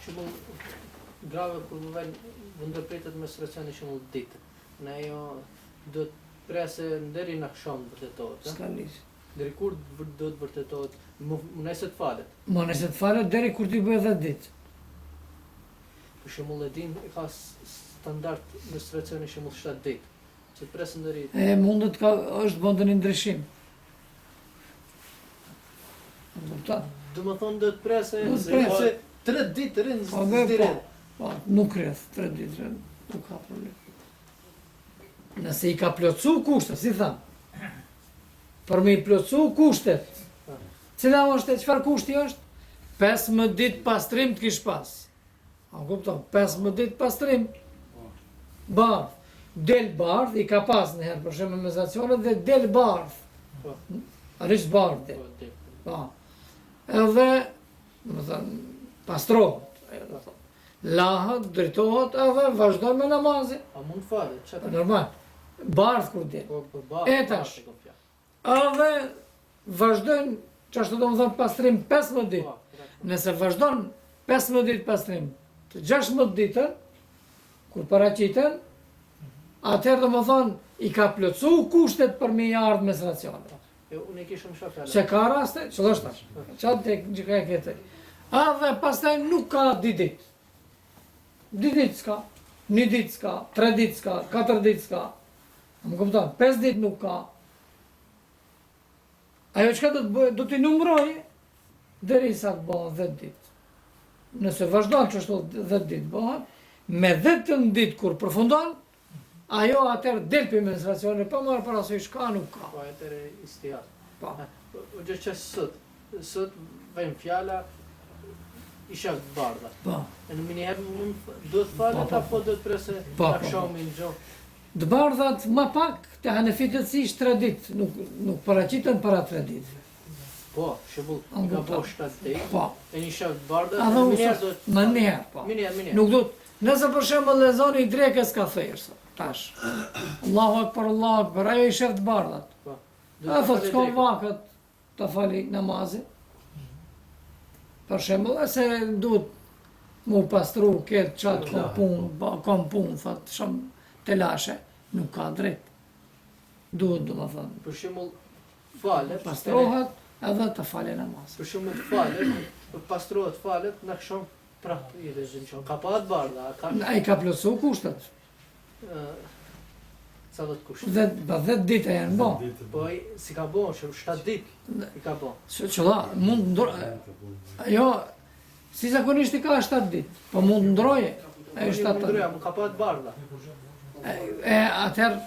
Shumë grave kur më vjen ndërpritet menstruacioni shumë ditë. Ne ajo do të presë deri në akşam vërtetohet. S'kanis. Deri kur do të vërtetohet? Nëse të falet. Nëse të falet deri kur ti bëhet 10 ditë. Për shembull e din ka standard menstruacioni shembull 7 ditë. Që të presë deri. Mundet është bëndë një ndryshim. Do më thonë do të presë se 3 ditë rinë direkt. Po, nuk rreth 3 ditë rinë, nuk ka problem. Nëse i ka plotësu kushtet, si thamë, për me i plotësu kushtet, cila është e çfarë kushti është? 15 ditë pastrim të kish pas. A kupton, 15 ditë pastrim, bardh. Del bardh, i ka pas në herë për shembull menstruacionet dhe del bardh. Arish bardh del. Po. Edhe, domethënë, pastrohet. Lahet, drejtohet edhe vazhdon me namazin. A mund falet? Çfarë? Normal. Bardh kur del. E tash. Edhe vazhdojnë, çashtu domethënë pastrim 15 ditë. Nëse vazhdon 15 ditë pastrim, të 16 ditën kur paraqiten, atëherë domethënë i ka plotësu kushtet për me ardhur menstruacioni. Unë e kisha më shafë. Se ka raste, ç'do është tash. Çfarë tek gjëka e këtë. Edhe pastaj nuk ka 2 ditë. 2 ditë s'ka, 1 ditë s'ka, 3 ditë s'ka, 4 ditë s'ka. Më kupton, 5 ditë nuk ka. Ajo çka do të bëjë, do t'i numërojë derisa të bëhen 10 ditë. Nëse vazhdon çështo 10 ditë bëhen, me 10 ditë kur përfundon, ajo atëherë del për menstruacioni, pa marrë parasysh ka, nuk ka. Po, atëherë istihad. Po. O gjë që sot vjen fjala i shef të bardha. Po. E në miniherë do të falet apo do të presë akshamin gjo? Të bardhat më pak të hanefitët si 3 ditë, nuk paraqiten para 3 ditë. Po, shembull, ka bo 7 ditë. Po. E një shef të bardha, në miniherë do të... Më njëherë, po. Miniherë. Nuk do të... Nëse për shembull lezoni i drekës ka thërë, tash. Allahu akbar, ajo i shef të bardhat. Po. A thot s'kon vakët të fali namazin. Për shembull, se duhet mu pastru këtë qatë kom punë, thot, shumë të lashe, nuk ka drejt. Duhet, do më thënë. Për shembull, falet. Pastrohet edhe të fali namazin. Për shembull, falet, pastrohet falet, në akşam prapë i rrezin që ka pa të bardha. Ai ka plotësu kushtet. Sa do të kushtet? 10 ditë janë bo. Po si ka bo, 7 ditë i ka bo. Qëlla, mund ndroje. Ajo, si zakonisht i ka 7 ditë, po mund ndroje. Ajo 7 ditë. Më ka pa të bardha. Atëherë,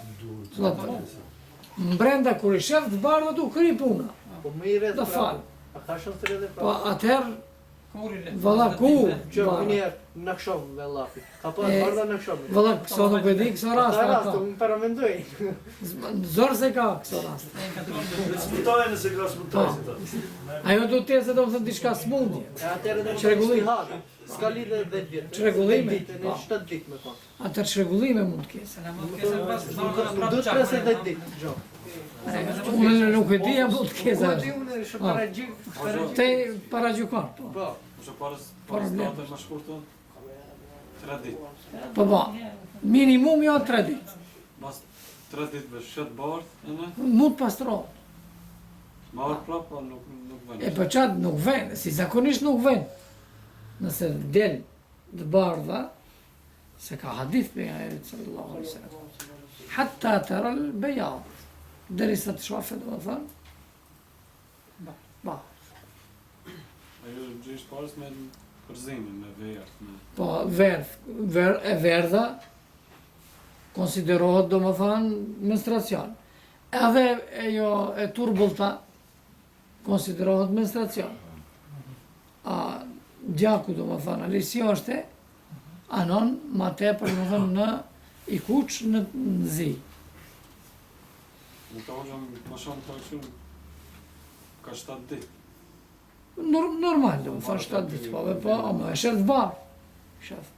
mbrenda kur i shef të bardha tu kri puna. Po më i rreth të falë. A ka shumë të rreth po atëherë, valla ku? Që minjerë në akşam me lafi. Ka pa të bardha në akşam. Valla këso nuk e di këso rast. Ka rast, më paramendoj. Zorë se ka këso rast. Smutojnë nëse ka smutojnë. Ajo du të se do më thënë diçka smundje. Atëherë dhe Çrregullim. S'ka lidhe 10 vjetë. Çrregullime. Në 7 ditë me thonë. Atër çrregullime mund të kesë. Do të presë 10 ditë, gjo. Unë nuk e di, mund të kesë. Po di unë është paragjik. Te paragjykon, po. Po. Ose parës datën më shkurtën? 3 ditë. Po, minimum jo 3 ditë. Mas 3 ditë me shet bardhë, Mund pastrohet. ma orë prapë, po nuk vënë. E për qatë nuk ven, si zakonisht nuk ven. Nëse del të bardha, se ka hadith për jaherit sallallahu alaihi sallam. Hatta të rëll bejad, deri sa të shafet, do më thënë. Ba. Ajo gjisht parës me përzimin, me verdh. Po, verdha konsiderohet, do më thënë, menstruacion. Edhe e turbullta konsiderohet menstruacion. Gjaku, do më thënë, alisi është anon ma tepër, do më thënë, në i kuq në zi. Në ka hoxha ma shumë të akshun ka 7 ditë. Normal, do më thënë, 7 ditë, po, ama e shërë të barë. Shërë.